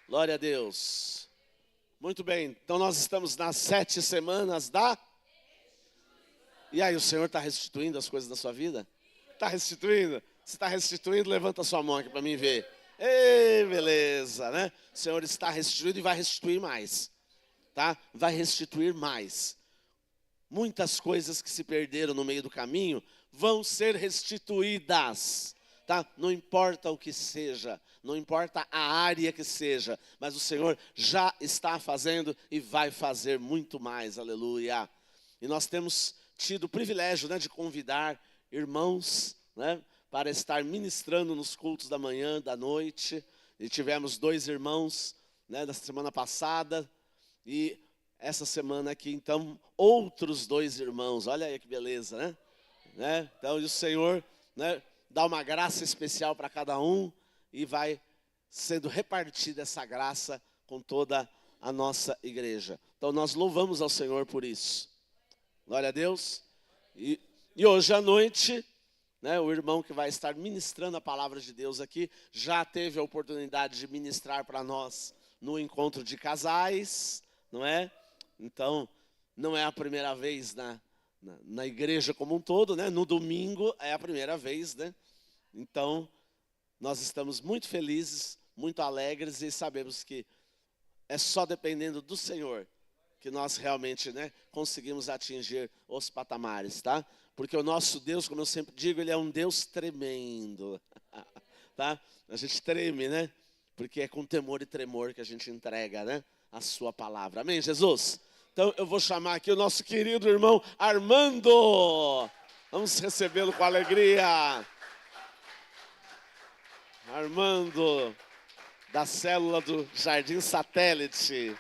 Glória a Deus. Muito bem, então nós estamos nas 7 semanas da... E aí, o Senhor está restituindo as coisas da sua vida? Está restituindo? Se está restituindo, levanta a sua mão aqui para mim ver. Ei, beleza, né? O Senhor está restituindo e vai restituir mais, tá? Vai restituir mais. Muitas coisas que se perderam no meio do caminho vão ser restituídas, tá? Não importa o que seja, não importa a área que seja, mas o Senhor já está fazendo e vai fazer muito mais, aleluia. E nós temos tido o privilégio, né, de convidar irmãos, né, para estar ministrando nos cultos da manhã, da noite. E tivemos 2 irmãos, né, da semana passada, e essa semana aqui, então, outros 2 irmãos. Olha aí que beleza, né? Então, o Senhor, né, dá uma graça especial para cada um e vai sendo repartida essa graça com toda a nossa igreja. Então, nós louvamos ao Senhor por isso. Glória a Deus. E hoje à noite, né, o irmão que vai estar ministrando a palavra de Deus aqui já teve a oportunidade de ministrar para nós no encontro de casais, não é? Então, não é a primeira vez na igreja como um todo, né? No domingo é a primeira vez, né? Então, nós estamos muito felizes, muito alegres e sabemos que é só dependendo do Senhor que nós realmente, né, conseguimos atingir os patamares, tá? Porque o nosso Deus, como eu sempre digo, Ele é um Deus tremendo, tá? A gente treme, né? Porque é com temor e tremor que a gente entrega, né, a sua palavra. Amém, Jesus? Então, eu vou chamar aqui o nosso querido irmão Armando. Vamos recebê-lo com alegria. Armando, da célula do Jardim Satélite.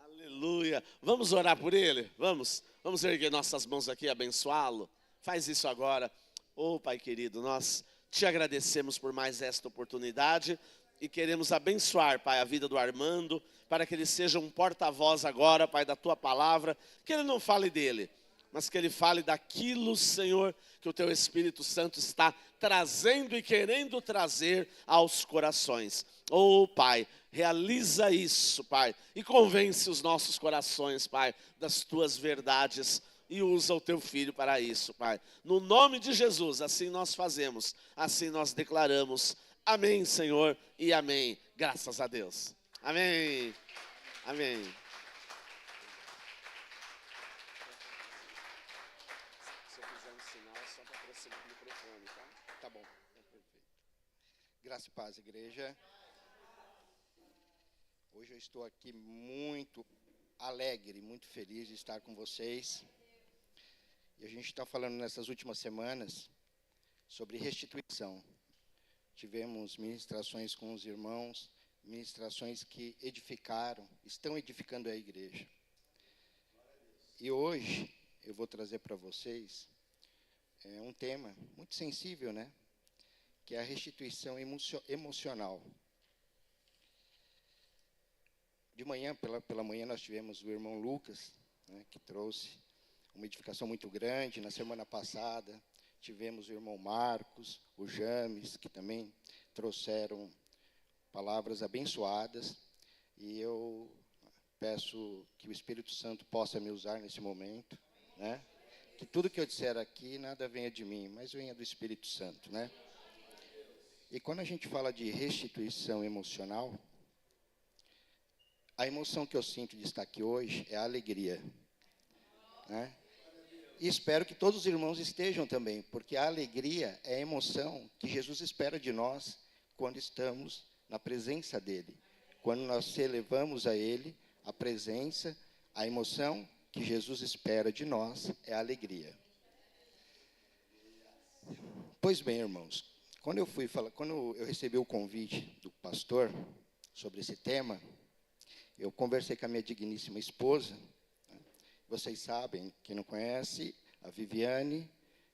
Aleluia. Vamos orar por ele? Vamos erguer nossas mãos aqui e abençoá-lo. Faz isso agora. Oh, Pai querido, nós te agradecemos por mais esta oportunidade e queremos abençoar, Pai, a vida do Armando, para que ele seja um porta-voz agora, Pai, da tua palavra, que ele não fale dele, mas que ele fale daquilo, Senhor, que o teu Espírito Santo está trazendo e querendo trazer aos corações. Oh, Pai, realiza isso, Pai, e convence os nossos corações, Pai, das tuas verdades e usa o teu filho para isso, Pai. No nome de Jesus, assim nós fazemos, assim nós declaramos. Amém, Senhor, e amém. Graças a Deus. Amém. Amém. Se eu fizer um sinal, é só para aproximar o microfone, tá? Tá bom. Perfeito. Graça e paz, igreja. Hoje eu estou aqui muito alegre, muito feliz de estar com vocês. E a gente está falando nessas últimas semanas sobre restituição. Tivemos ministrações com os irmãos, ministrações que edificaram, estão edificando a igreja. E hoje eu vou trazer para vocês um tema muito sensível, né? Que é a restituição emocional. De manhã, pela manhã, nós tivemos o irmão Lucas, né, que trouxe uma edificação muito grande. Na semana passada, tivemos o irmão Marcos, o James, que também trouxeram palavras abençoadas. E eu peço que o Espírito Santo possa me usar nesse momento, né? Que tudo que eu disser aqui, nada venha de mim, mas venha do Espírito Santo, né? E quando a gente fala de restituição emocional, a emoção que eu sinto de estar aqui hoje é a alegria, né? E espero que todos os irmãos estejam também, porque a alegria é a emoção que Jesus espera de nós quando estamos na presença dEle. Quando nós elevamos a Ele, a presença, a emoção que Jesus espera de nós é a alegria. Pois bem, irmãos, quando eu recebi o convite do pastor sobre esse tema, eu conversei com a minha digníssima esposa. Vocês sabem, quem não conhece, a Viviane,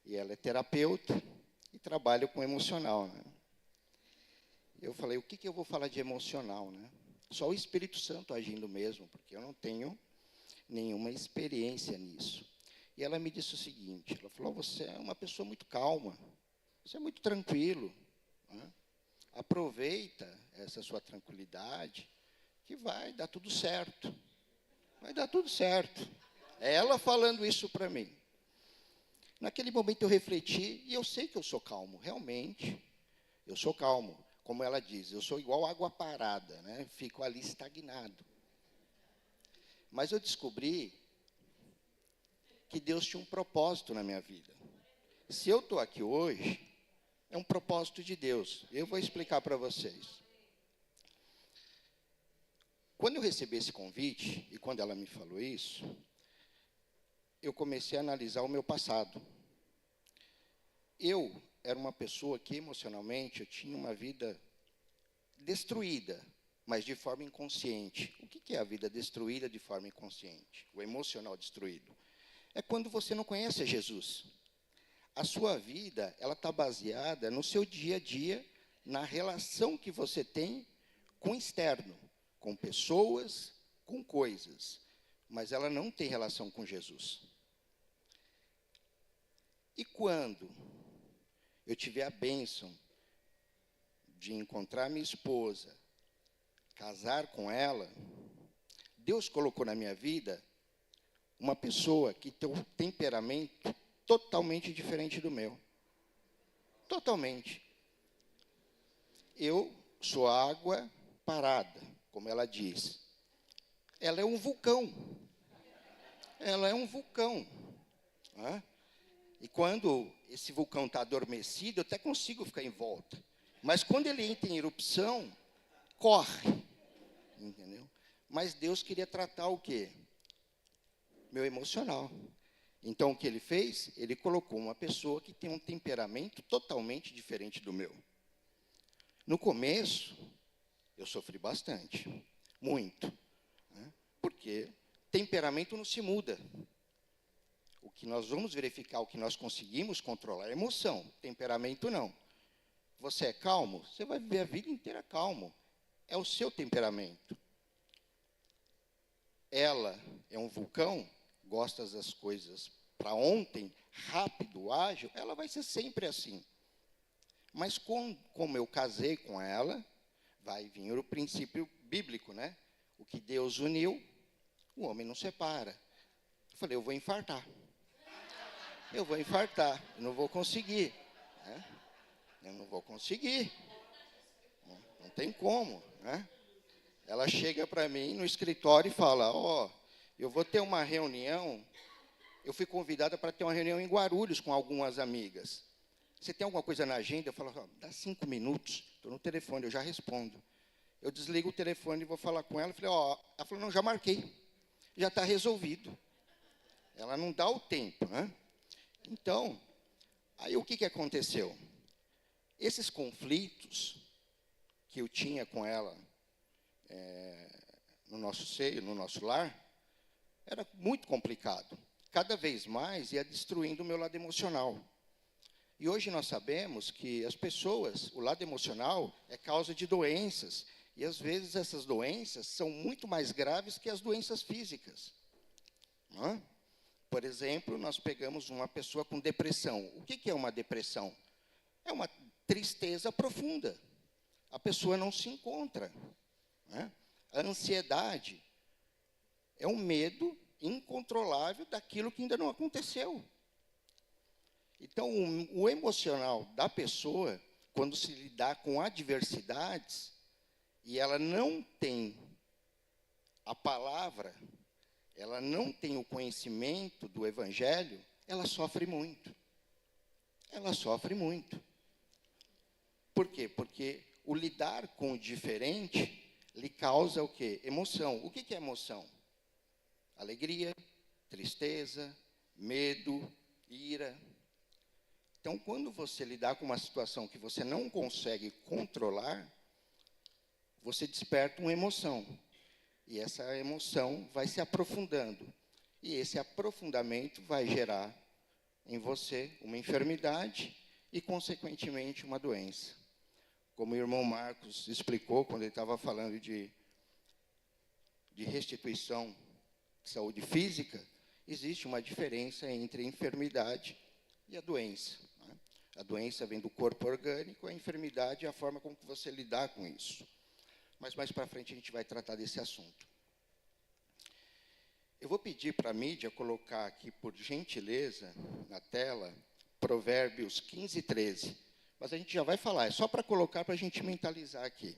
e ela é terapeuta e trabalha com emocional, né? Eu falei, o que eu vou falar de emocional, né? Só o Espírito Santo agindo mesmo, porque eu não tenho nenhuma experiência nisso. E ela me disse o seguinte, ela falou, você é uma pessoa muito calma, você é muito tranquilo, né? Aproveita essa sua tranquilidade, que vai dar tudo certo. Vai dar tudo certo. É ela falando isso para mim. Naquele momento eu refleti, e eu sei que eu sou calmo, realmente. Eu sou calmo, como ela diz, eu sou igual água parada, né? Fico ali estagnado. Mas eu descobri que Deus tinha um propósito na minha vida. Se eu estou aqui hoje, é um propósito de Deus. Eu vou explicar para vocês. Quando eu recebi esse convite, e quando ela me falou isso, eu comecei a analisar o meu passado. Eu era uma pessoa que, emocionalmente, eu tinha uma vida destruída, mas de forma inconsciente. O que é a vida destruída de forma inconsciente? O emocional destruído. É quando você não conhece Jesus. A sua vida, ela está baseada no seu dia a dia, na relação que você tem com o externo, com pessoas, com coisas. Mas ela não tem relação com Jesus. E quando eu tive a bênção de encontrar minha esposa, casar com ela, Deus colocou na minha vida uma pessoa que tem um temperamento totalmente diferente do meu. Totalmente. Eu sou água parada, como ela diz. Ela é um vulcão. Ela é um vulcão. Né? E quando esse vulcão está adormecido, eu até consigo ficar em volta. Mas quando ele entra em erupção, corre. Entendeu? Mas Deus queria tratar o quê? Meu emocional. Então, o que ele fez? Ele colocou uma pessoa que tem um temperamento totalmente diferente do meu. No começo, eu sofri bastante. Muito. Né? Porque temperamento não se muda. O que nós vamos verificar, o que nós conseguimos controlar é emoção. Temperamento, não. Você é calmo? Você vai viver a vida inteira calmo. É o seu temperamento. Ela é um vulcão, gosta das coisas para ontem, rápido, ágil, ela vai ser sempre assim. Mas como eu casei com ela, vai vir o princípio bíblico, né? O que Deus uniu, o homem não separa. Eu falei, eu vou infartar. Eu vou infartar, eu não vou conseguir. Né? Eu não vou conseguir. Não tem como, né? Ela chega para mim no escritório e fala, eu vou ter uma reunião, eu fui convidada para ter uma reunião em Guarulhos com algumas amigas. Você tem alguma coisa na agenda? Eu falo, dá 5 minutos, estou no telefone, eu já respondo. Eu desligo o telefone e vou falar com ela. Falei, ela falou, não, já marquei, já está resolvido. Ela não dá o tempo, né? Então, aí o que aconteceu? Esses conflitos que eu tinha com ela no nosso seio, no nosso lar, era muito complicado. Cada vez mais ia destruindo o meu lado emocional. E hoje nós sabemos que as pessoas, o lado emocional é causa de doenças. E às vezes essas doenças são muito mais graves que as doenças físicas. Não é? Por exemplo, nós pegamos uma pessoa com depressão. O que é uma depressão? É uma tristeza profunda. A pessoa não se encontra. Né? A ansiedade é um medo incontrolável daquilo que ainda não aconteceu. Então, o emocional da pessoa, quando se lidar com adversidades, e ela não tem a palavra, ela não tem o conhecimento do Evangelho, ela sofre muito. Ela sofre muito. Por quê? Porque o lidar com o diferente lhe causa o quê? Emoção. O que é emoção? Alegria, tristeza, medo, ira. Então, quando você lidar com uma situação que você não consegue controlar, você desperta uma emoção. E essa emoção vai se aprofundando. E esse aprofundamento vai gerar em você uma enfermidade e, consequentemente, uma doença. Como o irmão Marcos explicou quando ele estava falando de restituição de saúde física, existe uma diferença entre a enfermidade e a doença. Né? A doença vem do corpo orgânico, a enfermidade é a forma como você lidar com isso. Mas mais para frente a gente vai tratar desse assunto. Eu vou pedir para a mídia colocar aqui, por gentileza, na tela, Provérbios 15, 13. Mas a gente já vai falar, é só para colocar para a gente mentalizar aqui.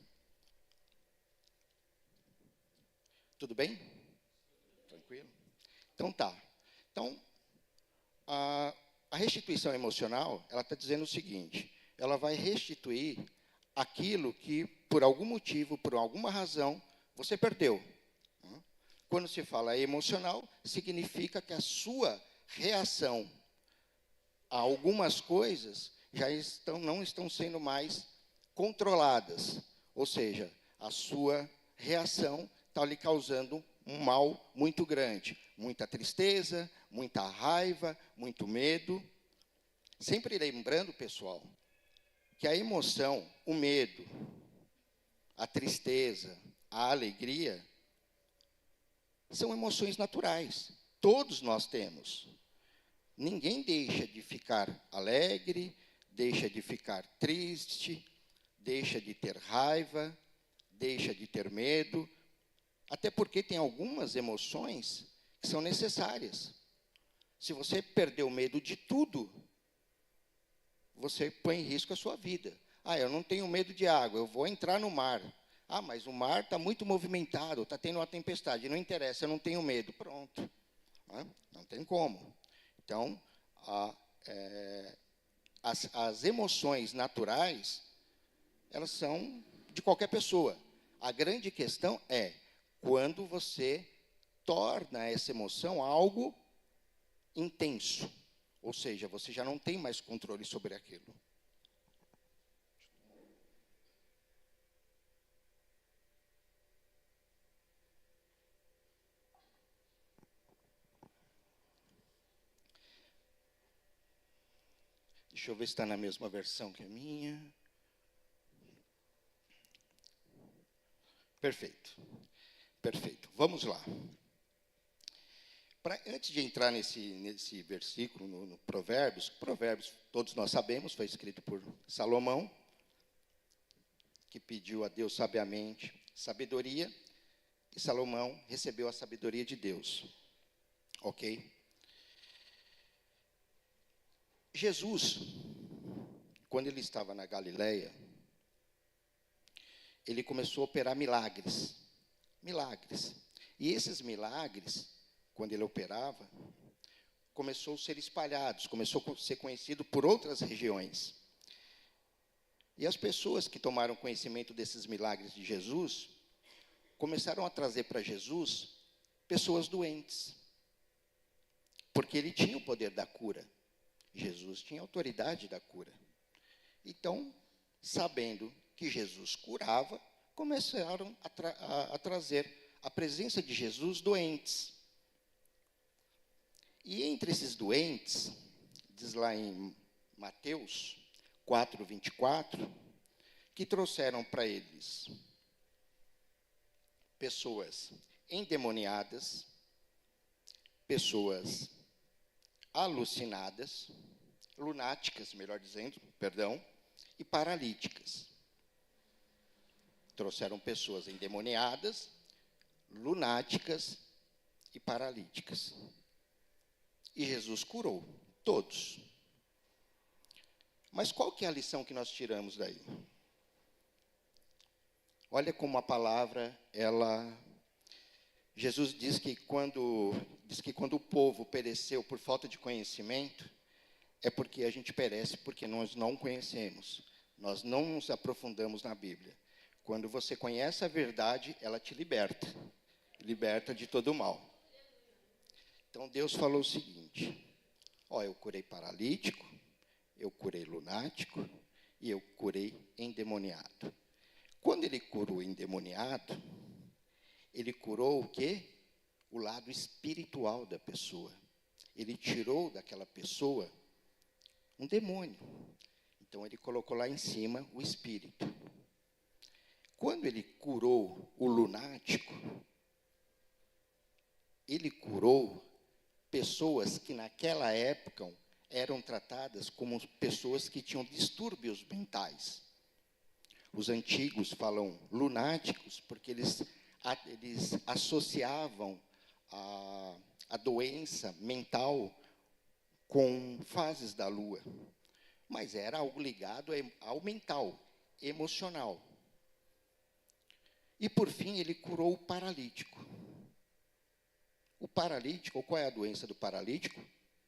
Tudo bem? Tranquilo? Então tá. Então, a restituição emocional, ela está dizendo o seguinte, ela vai restituir aquilo que, por algum motivo, por alguma razão, você perdeu. Quando se fala emocional, significa que a sua reação a algumas coisas já não estão sendo mais controladas. Ou seja, a sua reação está lhe causando um mal muito grande. Muita tristeza, muita raiva, muito medo. Sempre lembrando, pessoal, que a emoção, o medo, a tristeza, a alegria, são emoções naturais. Todos nós temos. Ninguém deixa de ficar alegre, deixa de ficar triste, deixa de ter raiva, deixa de ter medo, até porque tem algumas emoções que são necessárias. Se você perder o medo de tudo, você põe em risco a sua vida. Eu não tenho medo de água, eu vou entrar no mar. Mas o mar está muito movimentado, está tendo uma tempestade. Não interessa, eu não tenho medo. Pronto. Não tem como. Então, as emoções naturais, elas são de qualquer pessoa. A grande questão é quando você torna essa emoção algo intenso. Ou seja, você já não tem mais controle sobre aquilo. Deixa eu ver se está na mesma versão que a minha. Perfeito. Perfeito. Vamos lá. Antes de entrar nesse versículo, no Provérbios, todos nós sabemos, foi escrito por Salomão, que pediu a Deus sabiamente sabedoria, e Salomão recebeu a sabedoria de Deus. Ok? Jesus, quando ele estava na Galileia, ele começou a operar milagres. Milagres. E esses milagres, quando ele operava, começou a ser espalhados, começou a ser conhecido por outras regiões. E as pessoas que tomaram conhecimento desses milagres de Jesus, começaram a trazer para Jesus pessoas doentes. Porque ele tinha o poder da cura. Jesus tinha autoridade da cura. Então, sabendo que Jesus curava, começaram a trazer a presença de Jesus doentes. E entre esses doentes, diz lá em Mateus 4, 24, que trouxeram para eles pessoas endemoniadas, pessoas alucinadas, lunáticas, melhor dizendo, perdão, e paralíticas. Trouxeram pessoas endemoniadas, lunáticas e paralíticas. E Jesus curou todos. Mas qual que é a lição que nós tiramos daí? Olha como a palavra, Jesus diz que quando o povo pereceu por falta de conhecimento, é porque a gente perece porque nós não conhecemos. Nós não nos aprofundamos na Bíblia. Quando você conhece a verdade, ela te liberta. Liberta de todo o mal. Então Deus falou o seguinte: eu curei paralítico, eu curei lunático e eu curei endemoniado. Quando ele curou o endemoniado, ele curou o quê? O lado espiritual da pessoa. Ele tirou daquela pessoa um demônio. Então ele colocou lá em cima o espírito. Quando ele curou o lunático, ele curou pessoas que naquela época eram tratadas como pessoas que tinham distúrbios mentais. Os antigos falam lunáticos, porque eles associavam a doença mental com fases da lua. Mas era algo ligado ao mental, emocional. E, por fim, ele curou o paralítico. O paralítico, qual é a doença do paralítico?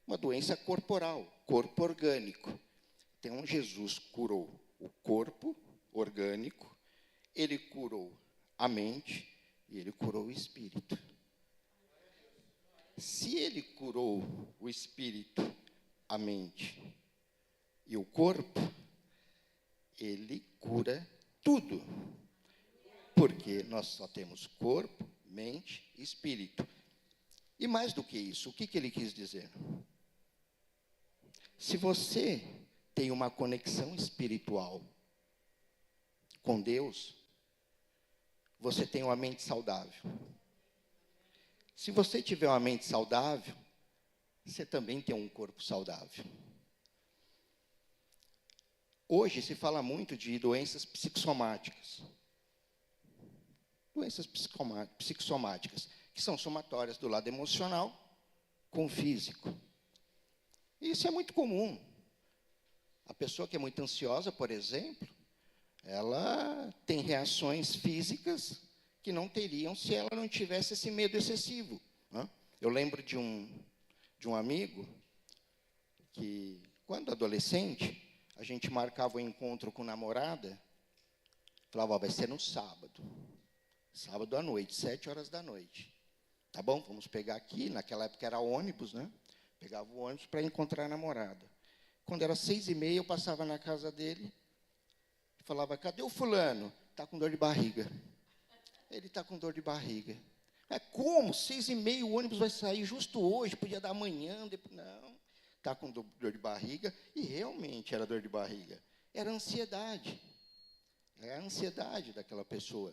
Uma doença corporal, corpo orgânico. Então, Jesus curou o corpo orgânico, ele curou a mente e ele curou o espírito. Se ele curou o espírito, a mente e o corpo, ele cura tudo. Porque nós só temos corpo, mente e espírito. E mais do que isso, o que ele quis dizer? Se você tem uma conexão espiritual com Deus, você tem uma mente saudável. Se você tiver uma mente saudável, você também tem um corpo saudável. Hoje se fala muito de doenças psicossomáticas. Doenças psicossomáticas, que são somatórias do lado emocional com o físico. Isso é muito comum. A pessoa que é muito ansiosa, por exemplo, ela tem reações físicas que não teriam se ela não tivesse esse medo excessivo, né? Eu lembro de um amigo que, quando adolescente, a gente marcava um encontro com namorada, falava, vai ser no sábado à noite, 7 horas da noite. Tá bom, vamos pegar aqui, naquela época era ônibus, né? Pegava o ônibus para encontrar a namorada. Quando era 6h30, eu passava na casa dele, falava, cadê o fulano? Está com dor de barriga. Ele está com dor de barriga. Mas como? 6h30, o ônibus vai sair justo hoje, podia dar amanhã. Depois. Não, está com dor de barriga. E realmente era dor de barriga. Era ansiedade. É a ansiedade daquela pessoa.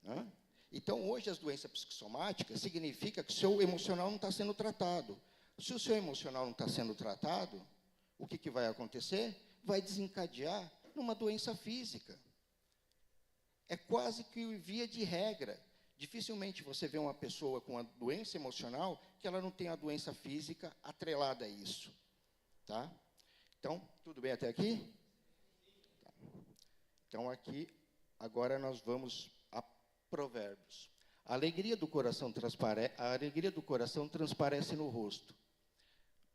Né? Então, hoje, as doenças psicossomáticas significa que o seu emocional não está sendo tratado. Se o seu emocional não está sendo tratado, o que vai acontecer? Vai desencadear numa doença física. É quase que via de regra. Dificilmente você vê uma pessoa com uma doença emocional que ela não tem a doença física atrelada a isso. Tá? Então, tudo bem até aqui? Tá. Então, aqui, agora nós vamos a Provérbios. A alegria do coração transparece no rosto,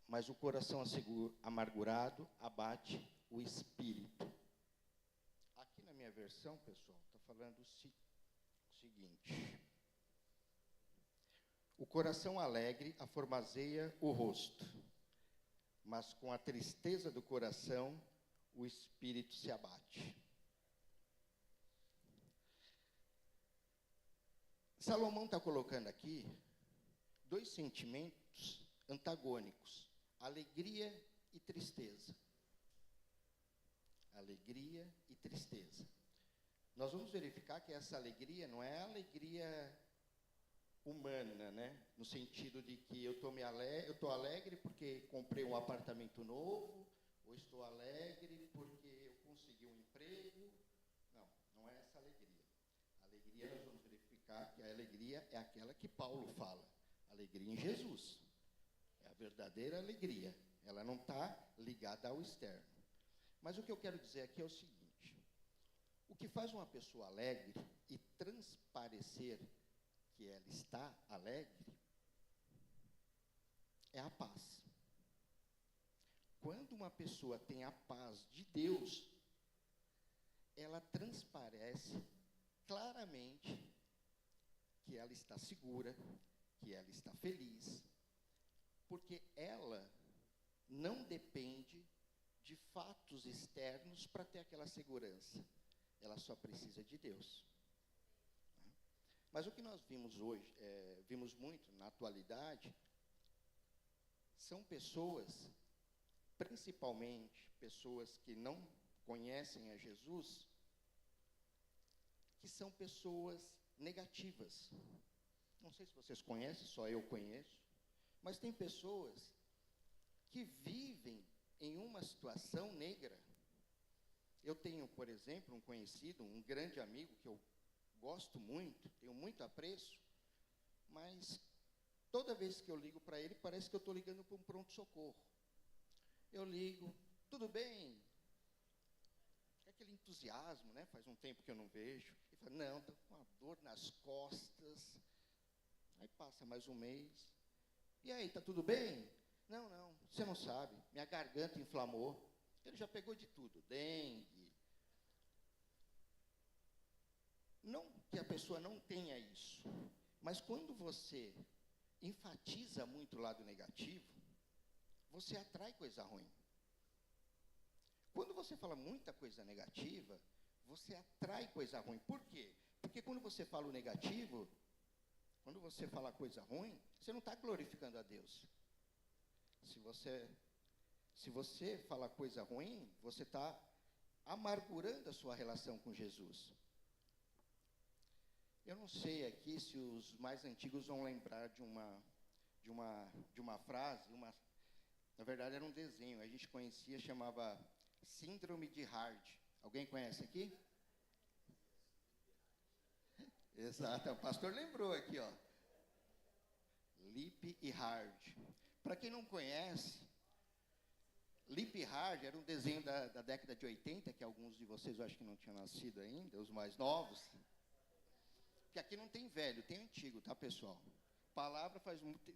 mas o coração amargurado abate o espírito. Aqui na minha versão, pessoal, está falando o seguinte: o coração alegre aformoseia o rosto, mas com a tristeza do coração o espírito se abate. Salomão está colocando aqui 2 sentimentos antagônicos: alegria e tristeza. Alegria e tristeza. Nós vamos verificar que essa alegria não é alegria humana, né? No sentido de que eu estou alegre porque comprei um apartamento novo, ou estou alegre porque eu consegui um emprego. Não, não é essa alegria. Alegria, nós vamos verificar que a alegria é aquela que Paulo fala. Alegria em Jesus. É a verdadeira alegria. Ela não está ligada ao externo. Mas o que eu quero dizer aqui é o seguinte: o que faz uma pessoa alegre e transparecer que ela está alegre é a paz. Quando uma pessoa tem a paz de Deus, ela transparece claramente que ela está segura, que ela está feliz, porque ela não depende de fatos externos para ter aquela segurança. Ela só precisa de Deus. Mas o que nós vimos hoje, vimos muito na atualidade, são pessoas, principalmente pessoas que não conhecem a Jesus, que são pessoas negativas. Não sei se vocês conhecem, só eu conheço, mas tem pessoas que vivem em uma situação negra. Eu tenho, por exemplo, um conhecido, um grande amigo que eu gosto muito, tenho muito apreço, mas toda vez que eu ligo para ele, parece que eu estou ligando para um pronto-socorro. Eu ligo, tudo bem? Aquele entusiasmo, né? Faz um tempo que eu não vejo. Ele fala, não, estou com uma dor nas costas. Aí passa mais um mês. E aí, está tudo bem? Não, não, você não sabe. Minha garganta inflamou. Ele já pegou de tudo, dengue. Não que a pessoa não tenha isso, mas quando você enfatiza muito o lado negativo, você atrai coisa ruim. Quando você fala muita coisa negativa, você atrai coisa ruim. Por quê? Porque quando você fala o negativo, quando você fala coisa ruim, você não está glorificando a Deus. Se você fala coisa ruim, você está amargurando a sua relação com Jesus. Eu não sei aqui se os mais antigos vão lembrar de uma frase, na verdade era um desenho, a gente conhecia, chamava Síndrome de Hard. Alguém conhece aqui? Exato, o pastor lembrou aqui, ó. Lip e Hard. Para quem não conhece, Lip e Hard era um desenho da década de 80, que alguns de vocês eu acho que não tinham nascido ainda, os mais novos. Porque aqui não tem velho, tem antigo, tá, pessoal? Palavra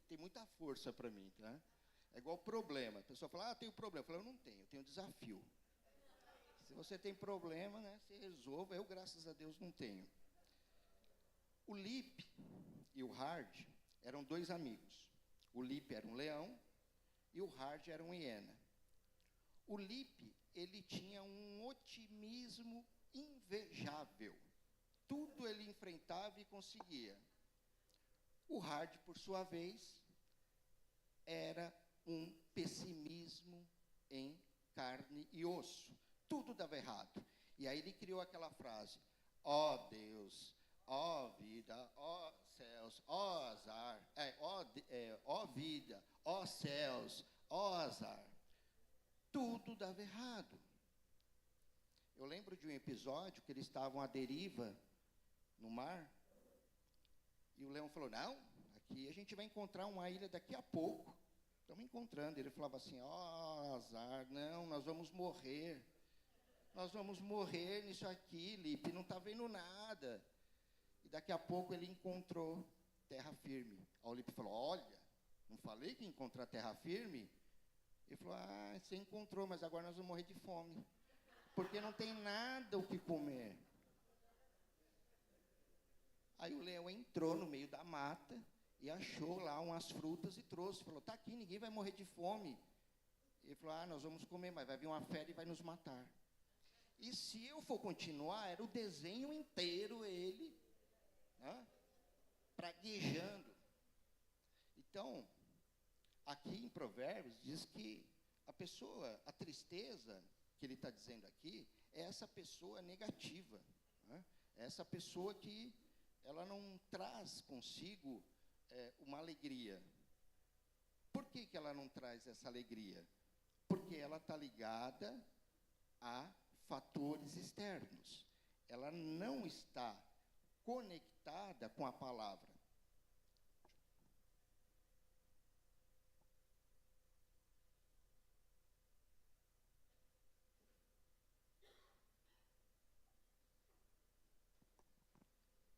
tem muita força para mim, tá? É igual problema. A pessoa fala, tenho problema. Eu falo, eu não tenho, eu tenho desafio. Se você tem problema, né, você resolva. Eu, graças a Deus, não tenho. O Lip e o Hard eram dois amigos. O Lip era um leão e o Hard era uma hiena. O Lip, ele tinha um otimismo invejável. Tudo ele enfrentava e conseguia. O Hard, por sua vez, era um pessimismo em carne e osso. Tudo dava errado. E aí ele criou aquela frase, ó Deus, ó vida, ó céus, ó azar, ó vida, ó céus, ó azar. Tudo dava errado. Eu lembro de um episódio que eles estavam à deriva no mar, e o leão falou, não, aqui a gente vai encontrar uma ilha daqui a pouco. Estamos encontrando. Ele falava assim, azar, não, nós vamos morrer. Nós vamos morrer nisso aqui, Lipe, não está vendo nada. E daqui a pouco ele encontrou terra firme. Aí o Lipe falou, olha, não falei que ia encontrar terra firme? Ele falou, você encontrou, mas agora nós vamos morrer de fome. Porque não tem nada o que comer. Aí o leão entrou no meio da mata e achou lá umas frutas e trouxe. Falou, está aqui, ninguém vai morrer de fome. Ele falou, nós vamos comer, mas vai vir uma fera e vai nos matar. E se eu for continuar, era o desenho inteiro ele, né, praguejando. Então, aqui em Provérbios diz que a tristeza que ele está dizendo aqui, é essa pessoa negativa. Né? É essa pessoa que ela não traz consigo uma alegria. Por que ela não traz essa alegria? Porque ela está ligada a fatores externos. Ela não está conectada com a palavra.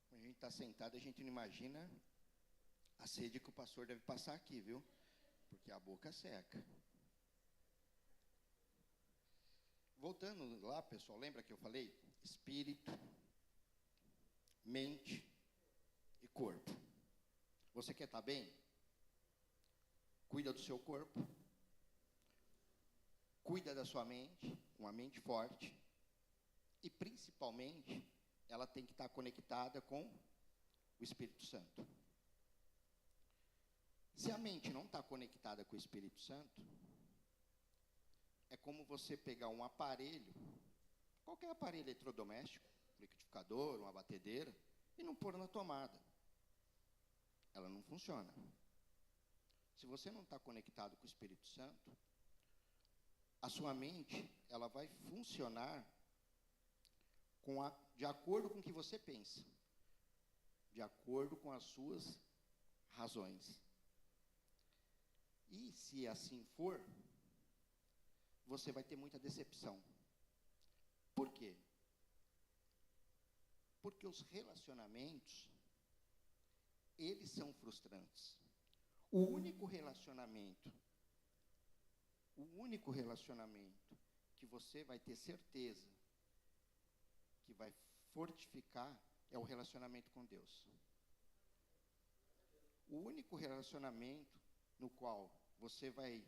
Quando a gente está sentado, a gente não imagina a sede que o pastor deve passar aqui, viu? Porque a boca seca. Voltando lá, pessoal, lembra que eu falei? Espírito, mente e corpo. Você quer estar bem? Cuida do seu corpo. Cuida da sua mente, uma mente forte. E, principalmente, ela tem que estar conectada com o Espírito Santo. Se a mente não está conectada com o Espírito Santo, é como você pegar um aparelho, qualquer aparelho eletrodoméstico, um liquidificador, uma batedeira, e não pôr na tomada. Ela não funciona. Se você não está conectado com o Espírito Santo, a sua mente, ela vai funcionar de acordo com o que você pensa, de acordo com as suas razões. E se assim for, você vai ter muita decepção. Por quê? Porque os relacionamentos, eles são frustrantes. O único relacionamento que você vai ter certeza que vai fortificar é o relacionamento com Deus. O único relacionamento no qual você vai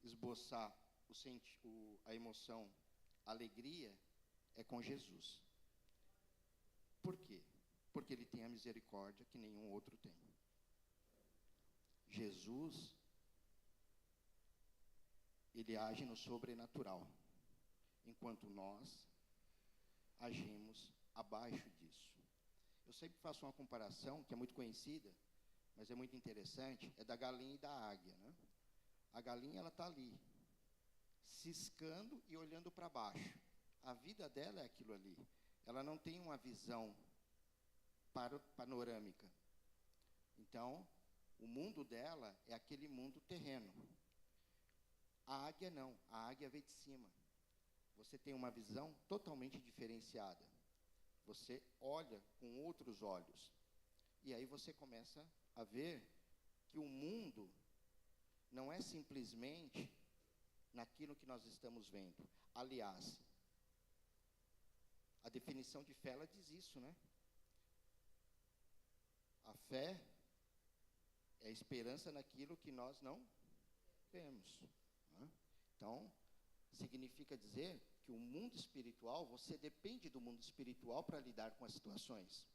esboçar a emoção, a alegria, é com Jesus. Por quê? Porque Ele tem a misericórdia que nenhum outro tem. Jesus, Ele age no sobrenatural, enquanto nós agimos abaixo disso. Eu sempre faço uma comparação, que é muito conhecida, mas é muito interessante, é da galinha e da águia, né? A galinha, ela está ali, ciscando e olhando para baixo. A vida dela é aquilo ali. Ela não tem uma visão panorâmica. Então, o mundo dela é aquele mundo terreno. A águia não, a águia vem de cima. Você tem uma visão totalmente diferenciada. Você olha com outros olhos. E aí você começa a ver que o mundo não é simplesmente naquilo que nós estamos vendo. Aliás, a definição de fé, ela diz isso, né? A fé é a esperança naquilo que nós não vemos, né? Então, significa dizer que o mundo espiritual, você depende do mundo espiritual para lidar com as situações.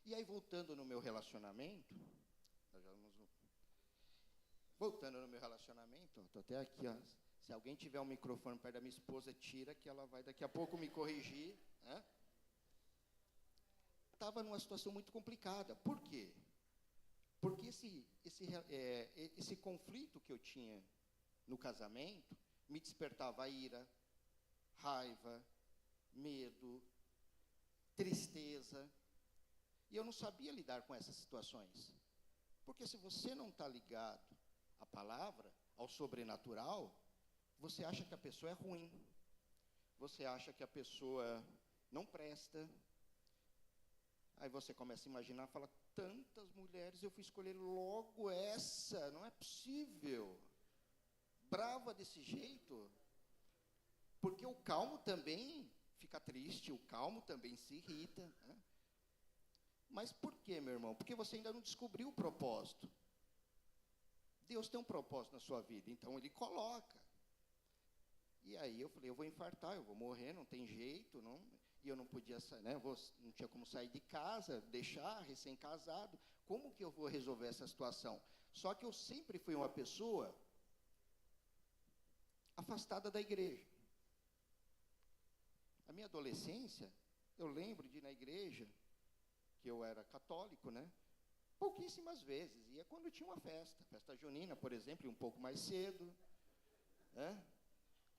E aí, voltando no meu relacionamento, estou até aqui, ó, se alguém tiver um microfone perto da minha esposa, tira, que ela vai daqui a pouco me corrigir, né? Estava numa situação muito complicada. Por quê? Porque esse conflito que eu tinha no casamento me despertava ira, raiva, medo, tristeza. E eu não sabia lidar com essas situações. Porque se você não está ligado à palavra, ao sobrenatural, você acha que a pessoa é ruim. Você acha que a pessoa não presta. Aí você começa a imaginar, fala, tantas mulheres, eu fui escolher logo essa, não é possível. Brava desse jeito. Porque o calmo também fica triste, o calmo também se irrita, né? Mas por quê, meu irmão? Porque você ainda não descobriu o propósito. Deus tem um propósito na sua vida, então Ele coloca. E aí eu falei, eu vou infartar, eu vou morrer, não tem jeito, não. E eu não podia sair, né? Não tinha como sair de casa, deixar, recém-casado. Como que eu vou resolver essa situação? Só que eu sempre fui uma pessoa afastada da igreja. A minha adolescência, eu lembro de ir na igreja, que eu era católico, né? Pouquíssimas vezes. Ia quando tinha uma festa junina, por exemplo, um pouco mais cedo, né?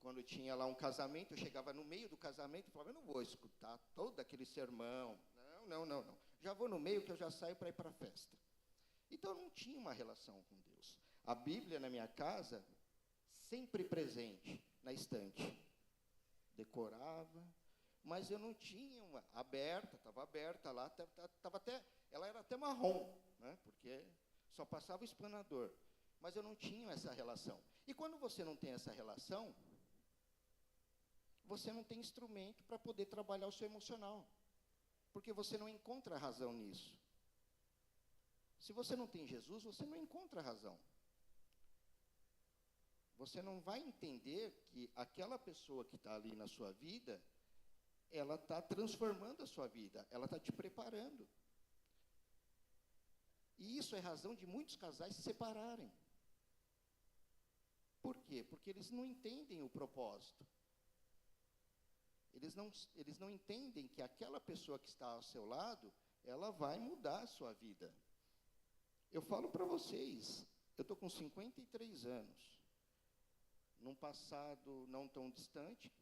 Quando tinha lá um casamento, eu chegava no meio do casamento e falava, eu não vou escutar todo aquele sermão. Não. Já vou no meio que eu já saio para ir para a festa. Então, eu não tinha uma relação com Deus. A Bíblia na minha casa, sempre presente na estante. Decorava, mas eu não tinha uma estava aberta lá, ela era até marrom, né? Porque só passava o espanador. Mas eu não tinha essa relação. E quando você não tem essa relação, você não tem instrumento para poder trabalhar o seu emocional. Porque você não encontra razão nisso. Se você não tem Jesus, você não encontra razão. Você não vai entender que aquela pessoa que está ali na sua vida, ela está transformando a sua vida, ela está te preparando. E isso é razão de muitos casais se separarem. Por quê? Porque eles não entendem o propósito. Eles não entendem que aquela pessoa que está ao seu lado, ela vai mudar a sua vida. Eu falo para vocês, eu estou com 53 anos. num passado não tão distante,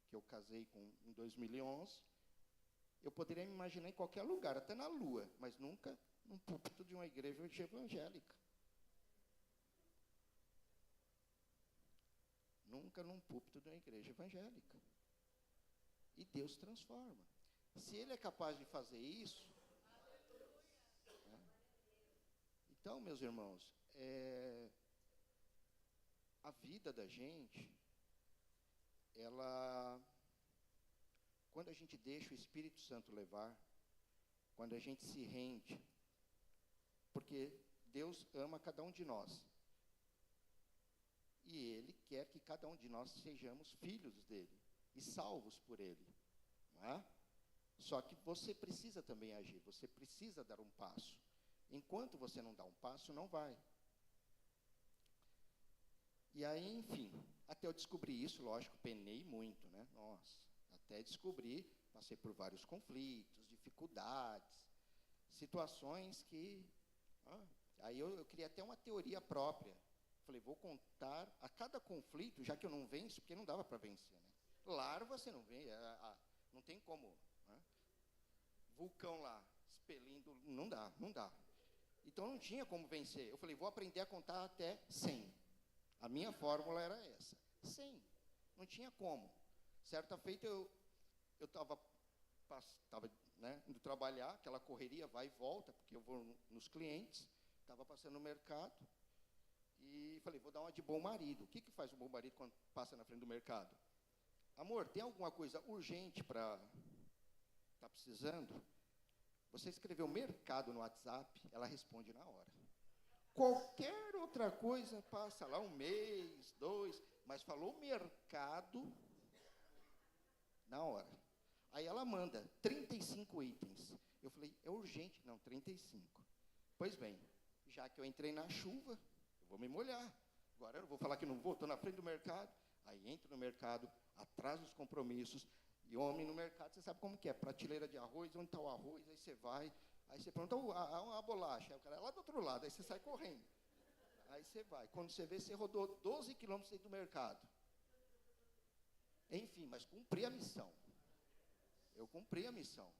que eu casei em 2011, eu poderia me imaginar em qualquer lugar, até na Lua, mas nunca num púlpito de uma igreja evangélica. Nunca num púlpito de uma igreja evangélica. E Deus transforma. Se Ele é capaz de fazer isso, né? Então, meus irmãos, a vida da gente, quando a gente deixa o Espírito Santo levar, quando a gente se rende, porque Deus ama cada um de nós, e Ele quer que cada um de nós sejamos filhos dEle, e salvos por Ele, não é? Só que você precisa também agir, você precisa dar um passo. Enquanto você não dá um passo, não vai. E aí, enfim, até eu descobrir isso, lógico, penei muito, né? Nossa, até descobrir, passei por vários conflitos, dificuldades, situações que... aí eu criei até uma teoria própria. Falei, vou contar a cada conflito, já que eu não venço, porque não dava para vencer, né? Larva você não vence, não tem como, né? Vulcão lá, expelindo, não dá. Então não tinha como vencer. Eu falei, vou aprender a contar até 100. A minha fórmula era essa, 100. Não tinha como. Certa feita eu estava né, indo trabalhar, aquela correria, vai e volta, porque eu vou nos clientes, estava passando no mercado, e falei, vou dar uma de bom marido. O que faz um bom marido quando passa na frente do mercado? Amor, tem alguma coisa urgente para... Está precisando? Você escreveu mercado no WhatsApp, ela responde na hora. Qualquer outra coisa passa lá 1 mês, 2, mas falou mercado, na hora. Aí ela manda 35 itens. Eu falei, é urgente? Não, 35. Pois bem, já que eu entrei na chuva, eu vou me molhar. Agora eu não vou falar que não vou, estou na frente do mercado. Aí entro no mercado, atrás dos compromissos, e homem no mercado, você sabe como que é, prateleira de arroz, onde está o arroz, aí você vai, aí você pergunta, a bolacha, aí o cara é lá do outro lado, aí você sai correndo. Aí você vai, quando você vê, você rodou 12 quilômetros dentro do mercado. Enfim, mas cumpri a missão. Eu cumpri a missão.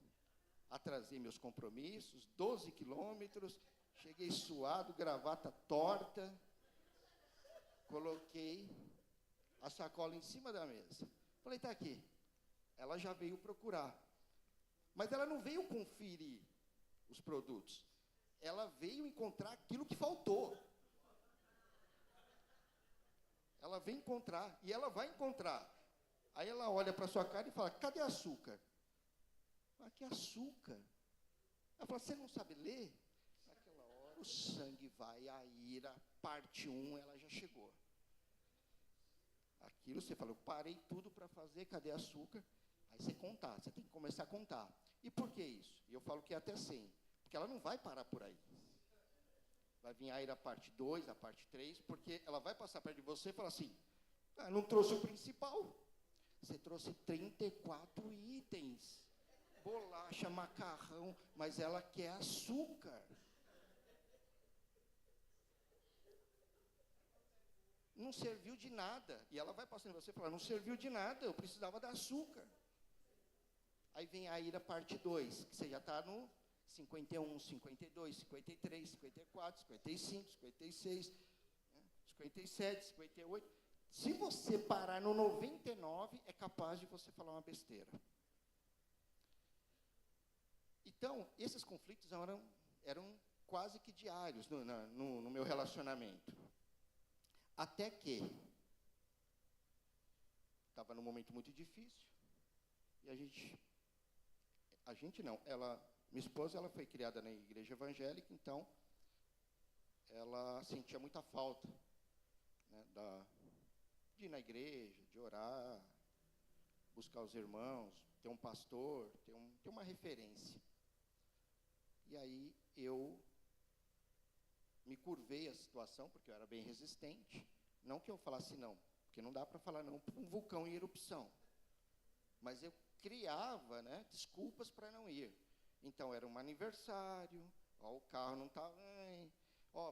Atrasei meus compromissos, 12 quilômetros, cheguei suado, gravata torta, coloquei a sacola em cima da mesa. Falei, está aqui. Ela já veio procurar. Mas ela não veio conferir os produtos. Ela veio encontrar aquilo que faltou. Ela vem encontrar, e ela vai encontrar. Aí ela olha para a sua cara e fala, cadê açúcar? Ah, que açúcar? Ela fala, você não sabe ler? Naquela hora, o sangue vai, a ira, parte 1, ela já chegou. Aquilo você fala, eu parei tudo para fazer, cadê açúcar? Aí você contar, você tem que começar a contar. E por que isso? E eu falo que é até 100, porque ela não vai parar por aí. Vai vir a ira parte 2, a parte 3, porque ela vai passar perto de você e falar assim, não trouxe o principal. Você trouxe 34 itens. Bolacha, macarrão, mas ela quer açúcar. Não serviu de nada. E ela vai passando em você e fala, não serviu de nada, eu precisava de açúcar. Aí vem a ira parte 2, que você já está no 51, 52, 53, 54, 55, 56, 57, 58. Se você parar no 99, é capaz de você falar uma besteira. Então, esses conflitos eram quase que diários no meu relacionamento. Até que estava num momento muito difícil, e minha esposa, ela foi criada na igreja evangélica, então ela sentia muita falta, né, de ir na igreja, de orar, buscar os irmãos, ter um pastor, ter uma referência. E aí eu me curvei a situação, porque eu era bem resistente. Não que eu falasse não, porque não dá para falar não para um vulcão em erupção. Mas eu criava, né, desculpas para não ir. Então, era um aniversário, o carro não estava...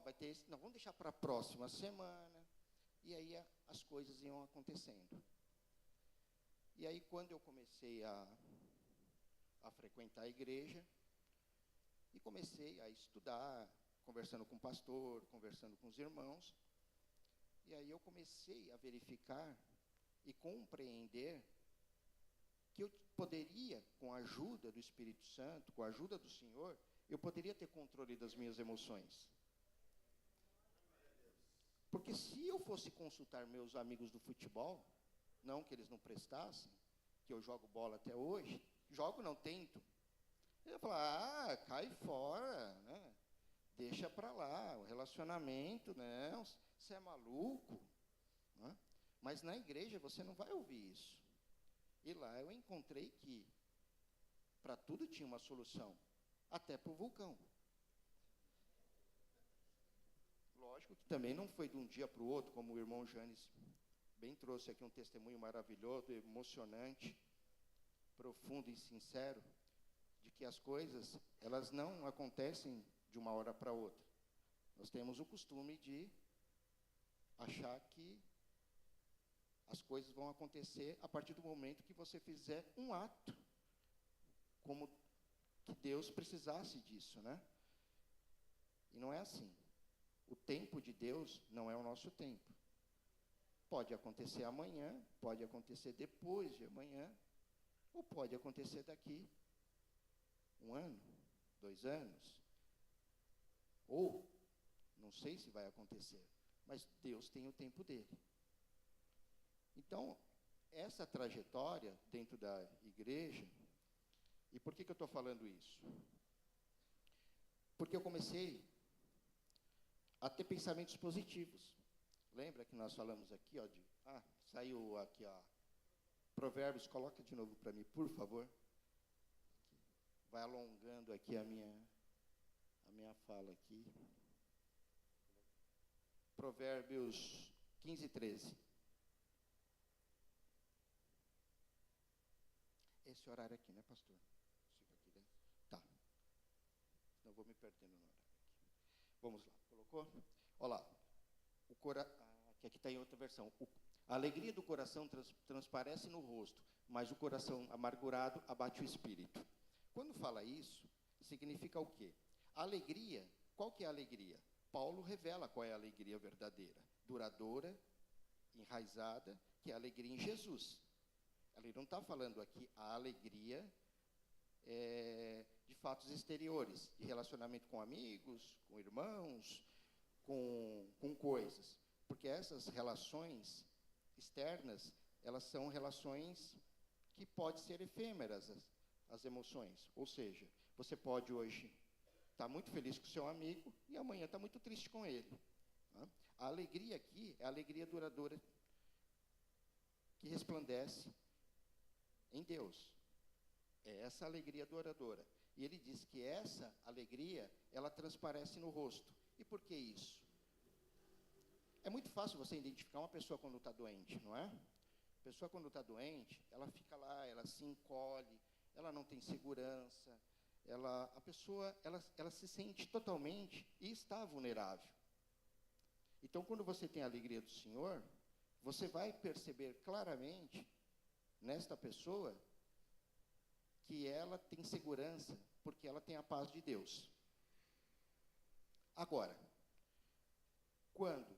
vai ter esse... Não, vamos deixar para a próxima semana. E aí as coisas iam acontecendo. E aí, quando eu comecei a frequentar a igreja, e comecei a estudar, conversando com o pastor, conversando com os irmãos, e aí eu comecei a verificar e compreender que eu poderia, com a ajuda do Espírito Santo, com a ajuda do Senhor, eu poderia ter controle das minhas emoções. Porque se eu fosse consultar meus amigos do futebol, não que eles não prestassem, que eu jogo bola até hoje, jogo não, tento. Eu ia falar, cai fora, né? Deixa para lá, o relacionamento, não, você é maluco. Né? Mas na igreja você não vai ouvir isso. E lá eu encontrei que para tudo tinha uma solução, até para o vulcão. Lógico que também não foi de um dia para o outro, como o irmão Janes bem trouxe aqui um testemunho maravilhoso, emocionante, profundo e sincero, de que as coisas, elas não acontecem de uma hora para outra. Nós temos o costume de achar que as coisas vão acontecer a partir do momento que você fizer um ato, como que Deus precisasse disso, né? E não é assim. O tempo de Deus não é o nosso tempo. Pode acontecer amanhã, pode acontecer depois de amanhã, ou pode acontecer daqui 1 ano, 2 anos, ou não sei se vai acontecer, mas Deus tem o tempo dele. Então, essa trajetória dentro da igreja, e por que eu estou falando isso? Porque eu comecei a ter pensamentos positivos. Lembra que nós falamos aqui, ó, saiu aqui, ó, Provérbios, coloca de novo para mim, por favor. Vai alongando aqui a minha fala aqui. Provérbios 15, 13. Esse horário aqui, né, pastor? Fica aqui dentro. Tá. Senão eu vou me perdendo no horário aqui. Vamos lá. Colocou? Olha lá. Aqui está em outra versão. A alegria do coração transparece no rosto, mas o coração amargurado abate o espírito. Quando fala isso, significa o quê? A alegria, qual que é a alegria? Paulo revela qual é a alegria verdadeira, duradoura, enraizada, que é a alegria em Jesus. Ele não está falando aqui a alegria de fatos exteriores, de relacionamento com amigos, com irmãos, com coisas. Porque essas relações externas, elas são relações que podem ser efêmeras, as emoções. Ou seja, você pode hoje estar muito feliz com o seu amigo e amanhã estar muito triste com ele. Tá? A alegria aqui é a alegria duradoura que resplandece em Deus. É essa alegria duradoura. E ele diz que essa alegria, ela transparece no rosto. E por que isso? É muito fácil você identificar uma pessoa quando está doente, não é? A pessoa quando está doente, ela fica lá, ela se encolhe, ela não tem segurança, a pessoa se sente totalmente e está vulnerável. Então, quando você tem a alegria do Senhor, você vai perceber claramente nesta pessoa que ela tem segurança, porque ela tem a paz de Deus. Agora, quando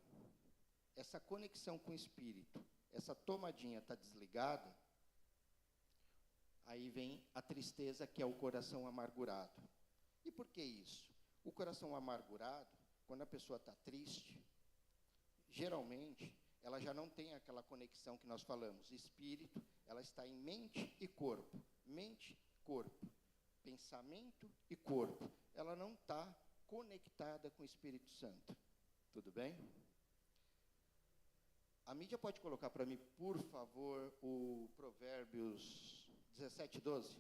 essa conexão com o Espírito, essa tomadinha está desligada, aí vem a tristeza, que é o coração amargurado. E por que isso? O coração amargurado, quando a pessoa está triste, geralmente, ela já não tem aquela conexão que nós falamos. Espírito, ela está em mente e corpo. Mente, corpo. Pensamento e corpo. Ela não está conectada com o Espírito Santo. Tudo bem? A mídia pode colocar para mim, por favor, o Provérbios 17, 12?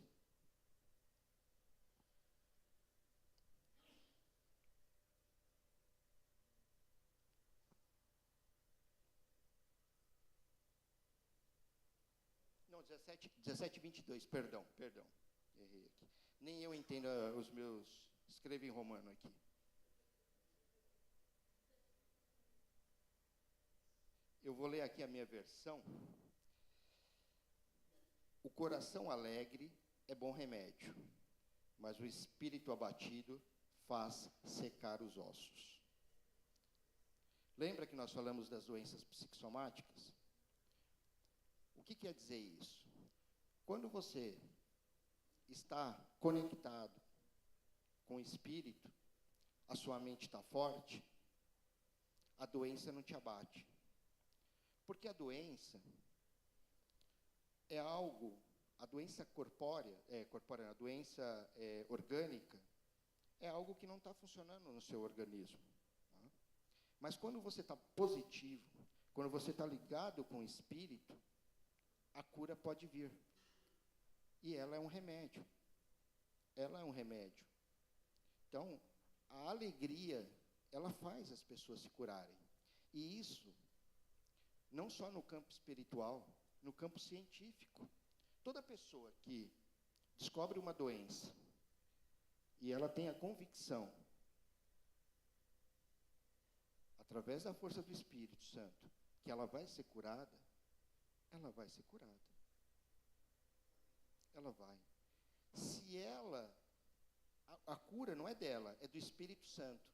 Não, 17, 22, perdão. Errei aqui. Nem eu entendo os meus... Escrevi em romano aqui. Eu vou ler aqui a minha versão. O coração alegre é bom remédio, mas o espírito abatido faz secar os ossos. Lembra que nós falamos das doenças psicossomáticas? O que quer dizer isso? Quando você está conectado com o espírito, a sua mente está forte, a doença não te abate. Porque a doença é algo, a doença corpórea, a doença orgânica, é algo que não está funcionando no seu organismo. Tá? Mas quando você está positivo, quando você está ligado com o espírito, a cura pode vir. E ela é um remédio. Ela é um remédio. Então, a alegria, ela faz as pessoas se curarem. E isso, não só no campo espiritual, no campo científico. Toda pessoa que descobre uma doença e ela tem a convicção, através da força do Espírito Santo, que ela vai ser curada, ela vai ser curada. Ela vai. Se ela, a cura não é dela, é do Espírito Santo,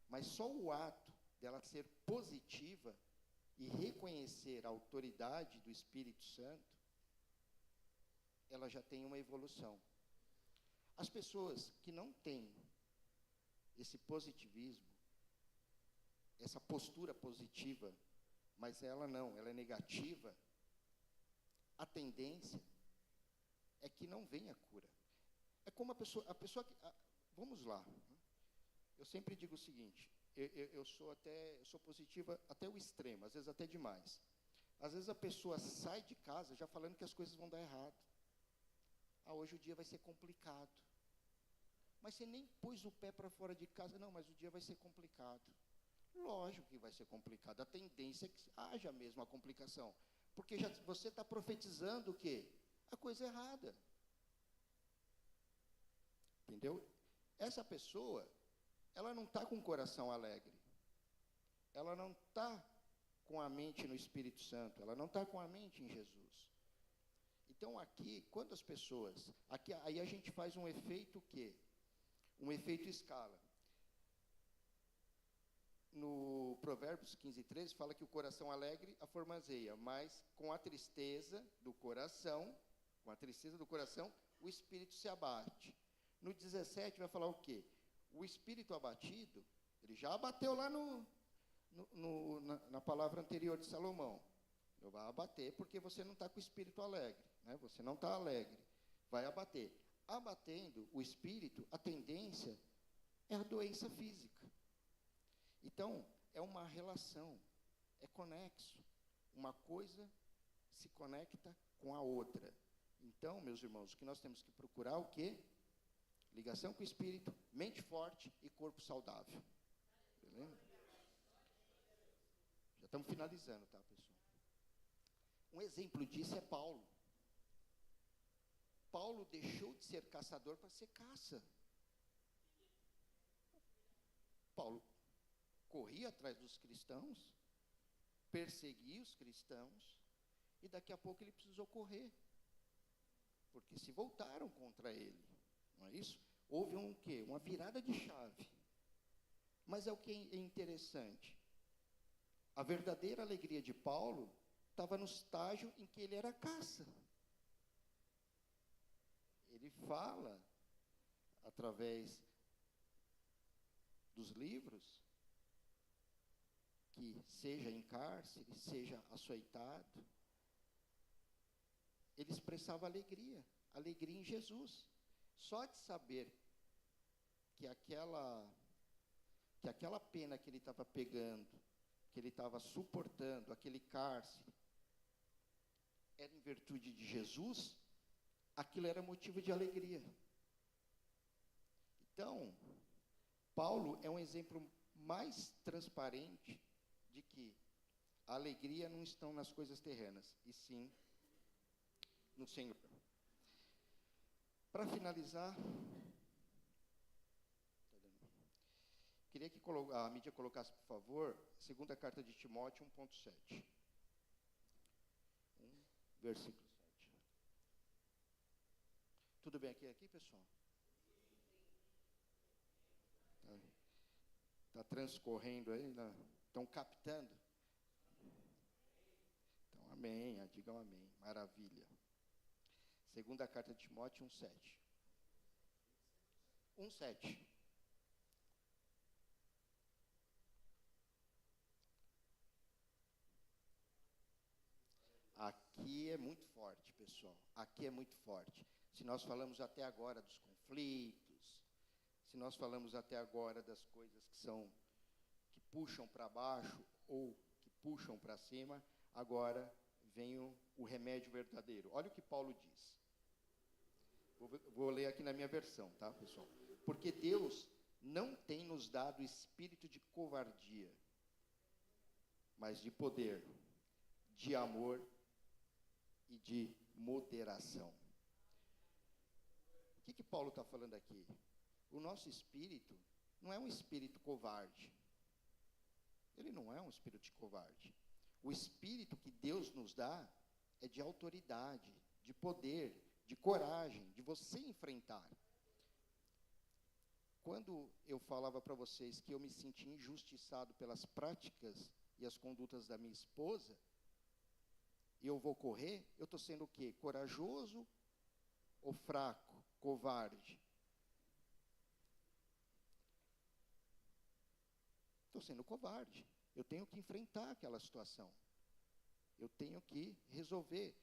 mas só o ato dela ser positiva e reconhecer a autoridade do Espírito Santo, ela já tem uma evolução. As pessoas que não têm esse positivismo, essa postura positiva, mas ela não, ela é negativa, a tendência é que não venha cura. É como a pessoa que, vamos lá, eu sempre digo o seguinte, eu sou positiva até o extremo, às vezes até demais. Às vezes a pessoa sai de casa já falando que as coisas vão dar errado. Hoje o dia vai ser complicado. Mas você nem pôs o pé para fora de casa. Não, mas o dia vai ser complicado. Lógico que vai ser complicado. A tendência é que haja mesmo a complicação. Porque você está profetizando o quê? A coisa errada. Entendeu? Essa pessoa, ela não está com o coração alegre. Ela não está com a mente no Espírito Santo. Ela não está com a mente em Jesus. Então, aqui, quando as pessoas... aí a gente faz um efeito o quê? Um efeito escala. No Provérbios 15:13, fala que o coração alegre aformoseia, mas com a tristeza do coração, o espírito se abate. No 17 vai falar o quê? O espírito abatido, ele já abateu lá na palavra anterior de Salomão. Ele vai abater porque você não está com o espírito alegre, né? Você não está alegre, vai abater. Abatendo o espírito, a tendência é a doença física. Então, é uma relação, é conexo. Uma coisa se conecta com a outra. Então, meus irmãos, o que nós temos que procurar é o quê? Ligação com o espírito, mente forte e corpo saudável. Beleza? Já estamos finalizando, tá, pessoal? Um exemplo disso é Paulo. Paulo deixou de ser caçador para ser caça. Paulo corria atrás dos cristãos, perseguia os cristãos, e daqui a pouco ele precisou correr, porque se voltaram contra ele, não é isso? Houve uma virada de chave. Mas é o que é interessante. A verdadeira alegria de Paulo estava no estágio em que ele era caça. Ele fala, através dos livros, que seja em cárcere, seja açoitado, ele expressava alegria em Jesus. Só de saber que aquela pena que ele estava pegando, que ele estava suportando, aquele cárcere, era em virtude de Jesus, aquilo era motivo de alegria. Então, Paulo é um exemplo mais transparente de que a alegria não está nas coisas terrenas, e sim no Senhor. Para finalizar, queria que a mídia colocasse, por favor, segunda carta de Timóteo 1:7. versículo 7. Tudo bem aqui, pessoal? Está transcorrendo aí? Estão captando? Então, amém. Digam amém. Maravilha. Segunda carta de Timóteo 1:7. 1:7. Aqui é muito forte, pessoal. Aqui é muito forte. Se nós falamos até agora dos conflitos, se nós falamos até agora das coisas que puxam para baixo ou que puxam para cima, agora vem o remédio verdadeiro. Olha o que Paulo diz. Vou ler aqui na minha versão, tá, pessoal? Porque Deus não tem nos dado espírito de covardia, mas de poder, de amor e de moderação. O que Paulo está falando aqui? O nosso espírito não é um espírito covarde. Ele não é um espírito covarde. O espírito que Deus nos dá é de autoridade, de poder, de coragem, de você enfrentar. Quando eu falava para vocês que eu me senti injustiçado pelas práticas e as condutas da minha esposa, e eu vou correr, eu estou sendo o quê? Corajoso ou fraco? Covarde? Estou sendo covarde. Eu tenho que enfrentar aquela situação. Eu tenho que resolver.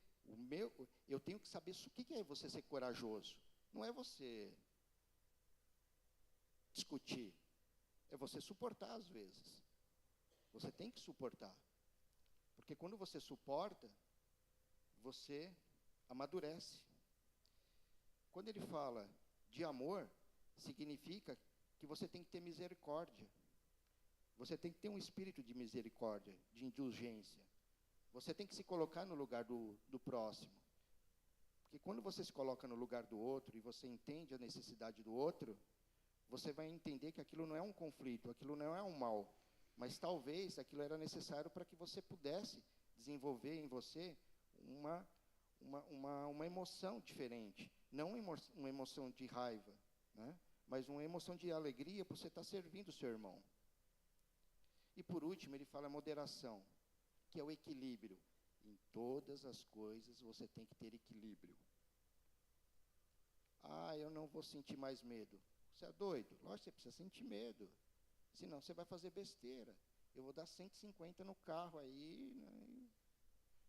Eu tenho que saber o que é você ser corajoso. Não é você discutir. É você suportar às vezes. Você tem que suportar. Porque quando você suporta, você amadurece. Quando ele fala de amor, significa que você tem que ter misericórdia. Você tem que ter um espírito de misericórdia, de indulgência. Você tem que se colocar no lugar do próximo. Porque quando você se coloca no lugar do outro e você entende a necessidade do outro, você vai entender que aquilo não é um conflito, aquilo não é um mal, mas talvez aquilo era necessário para que você pudesse desenvolver em você uma emoção diferente. Não uma emoção de raiva, né? Mas uma emoção de alegria por você estar servindo o seu irmão. E por último, ele fala moderação, que é o equilíbrio. Em todas as coisas você tem que ter equilíbrio. Ah, eu não vou sentir mais medo. Você é doido? Lógico, você precisa sentir medo. Senão você vai fazer besteira. Eu vou dar 150 no carro aí, né?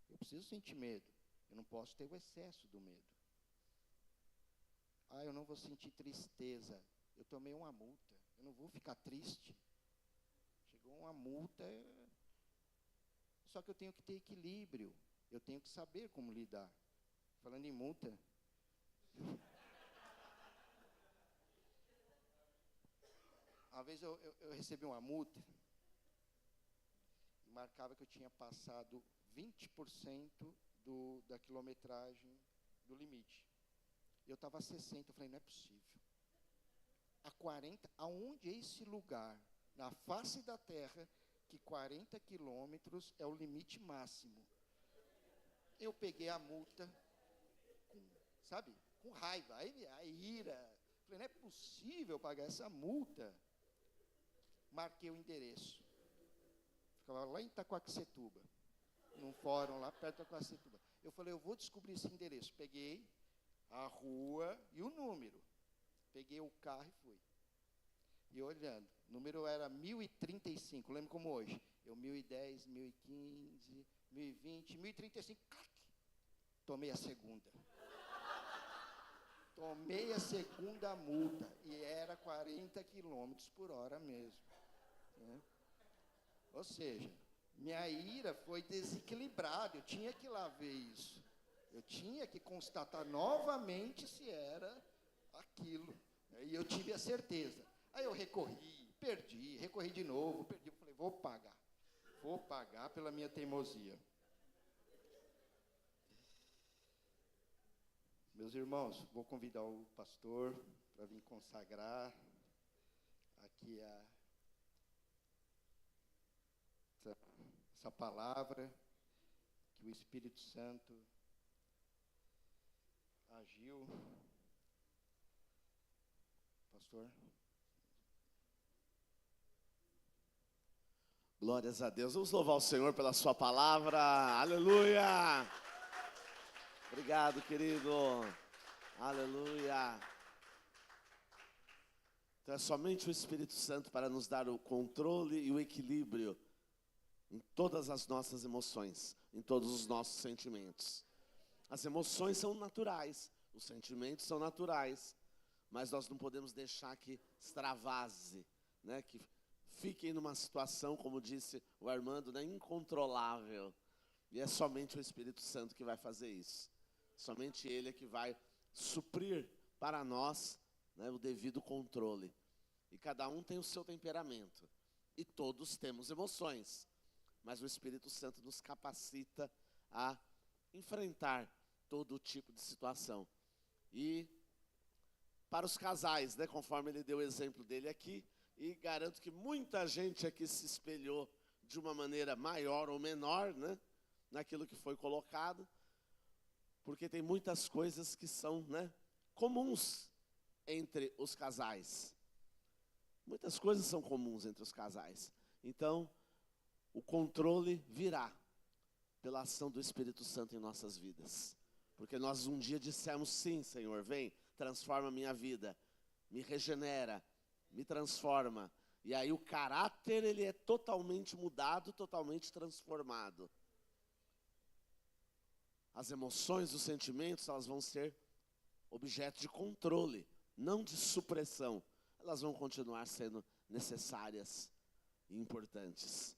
Eu preciso sentir medo. Eu não posso ter o excesso do medo. Ah, eu não vou sentir tristeza. Eu tomei uma multa. Eu não vou ficar triste. Chegou uma multa. Só que eu tenho que ter equilíbrio. Eu tenho que saber como lidar. Falando em multa. Uma vez eu recebi uma multa. E marcava que eu tinha passado 20% da quilometragem do limite. Eu estava a 60, eu falei, não é possível. A 40, aonde é esse lugar, na face da terra, que 40 quilômetros é o limite máximo? Eu peguei a multa, com raiva, a ira. Falei, não é possível pagar essa multa. Marquei o endereço. Ficava lá em Itacoaquecetuba, num fórum lá perto de Itacoaquecetuba. Eu falei, eu vou descobrir esse endereço. Peguei a rua e o número. Peguei o carro e fui. E olhando, o número era 1035, lembro como hoje. Eu 1010, 1015, 1020, 1035, tomei a segunda. Tomei a segunda multa e era 40 quilômetros por hora mesmo. Né? Ou seja, minha ira foi desequilibrada, eu tinha que ir lá ver isso. Eu tinha que constatar novamente se era aquilo. E eu tive a certeza. Aí eu recorri, perdi, recorri de novo, perdi. Eu falei, vou pagar pela minha teimosia. Meus irmãos, vou convidar o pastor para vir consagrar aqui essa palavra, que o Espírito Santo a Gil. Pastor. Glórias a Deus. Vamos louvar o Senhor pela sua palavra. Aleluia. Obrigado, querido. Aleluia. Então é somente o Espírito Santo para nos dar o controle e o equilíbrio em todas as nossas emoções, em todos os nossos sentimentos. As emoções são naturais, os sentimentos são naturais, mas nós não podemos deixar que extravase, né? Que fiquem numa situação, como disse o Armando, né? Incontrolável. E é somente o Espírito Santo que vai fazer isso. Somente Ele é que vai suprir para nós, né, o devido controle. E cada um tem o seu temperamento. E todos temos emoções. Mas o Espírito Santo nos capacita a enfrentar todo tipo de situação. E para os casais, né, conforme ele deu o exemplo dele aqui, e garanto que muita gente aqui se espelhou de uma maneira maior ou menor, né, naquilo que foi colocado, porque tem muitas coisas que são, né, comuns entre os casais. Muitas coisas são comuns entre os casais. Então, o controle virá pela ação do Espírito Santo em nossas vidas. Porque nós um dia dissemos, sim, Senhor, vem, transforma a minha vida, me regenera, me transforma. E aí o caráter, ele é totalmente mudado, totalmente transformado. As emoções, os sentimentos, elas vão ser objeto de controle, não de supressão. Elas vão continuar sendo necessárias e importantes.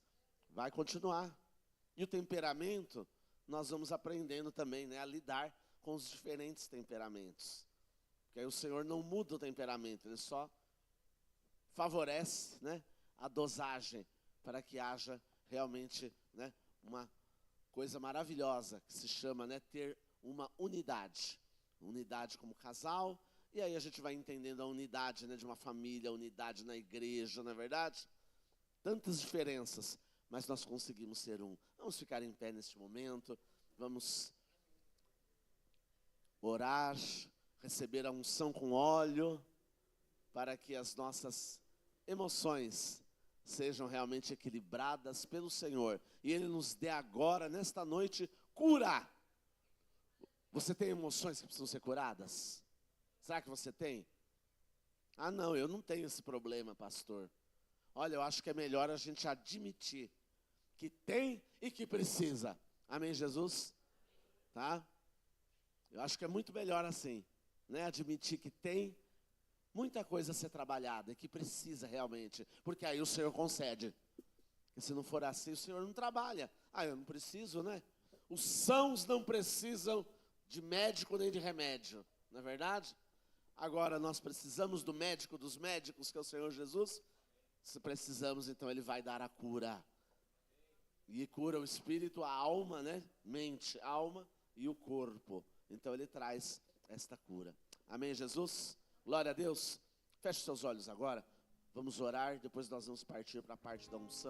Vai continuar. E o temperamento, nós vamos aprendendo também, né, a lidar com os diferentes temperamentos. Porque aí o Senhor não muda o temperamento, Ele só favorece, né, a dosagem para que haja realmente, né, uma coisa maravilhosa que se chama, né, ter uma unidade. Unidade como casal, e aí a gente vai entendendo a unidade, né, de uma família, a unidade na igreja, não é verdade? Tantas diferenças, mas nós conseguimos ser um. Vamos ficar em pé neste momento, vamos orar, receber a unção com óleo, para que as nossas emoções sejam realmente equilibradas pelo Senhor. E Ele nos dê agora, nesta noite, cura. Você tem emoções que precisam ser curadas? Será que você tem? Ah, não, eu não tenho esse problema, pastor. Olha, eu acho que é melhor a gente admitir que tem e que precisa. Amém, Jesus? Tá? Eu acho que é muito melhor assim, né? Admitir que tem muita coisa a ser trabalhada e que precisa realmente. Porque aí o Senhor concede. E se não for assim, o Senhor não trabalha. Ah, eu não preciso, né? Os sãos não precisam de médico nem de remédio, não é verdade? Agora nós precisamos do médico dos médicos, que é o Senhor Jesus. Se precisamos, então Ele vai dar a cura. E cura o espírito, a alma, né? Mente, alma e o corpo. Então Ele traz esta cura. Amém, Jesus? Glória a Deus. Feche seus olhos agora. Vamos orar, depois nós vamos partir para a parte da unção.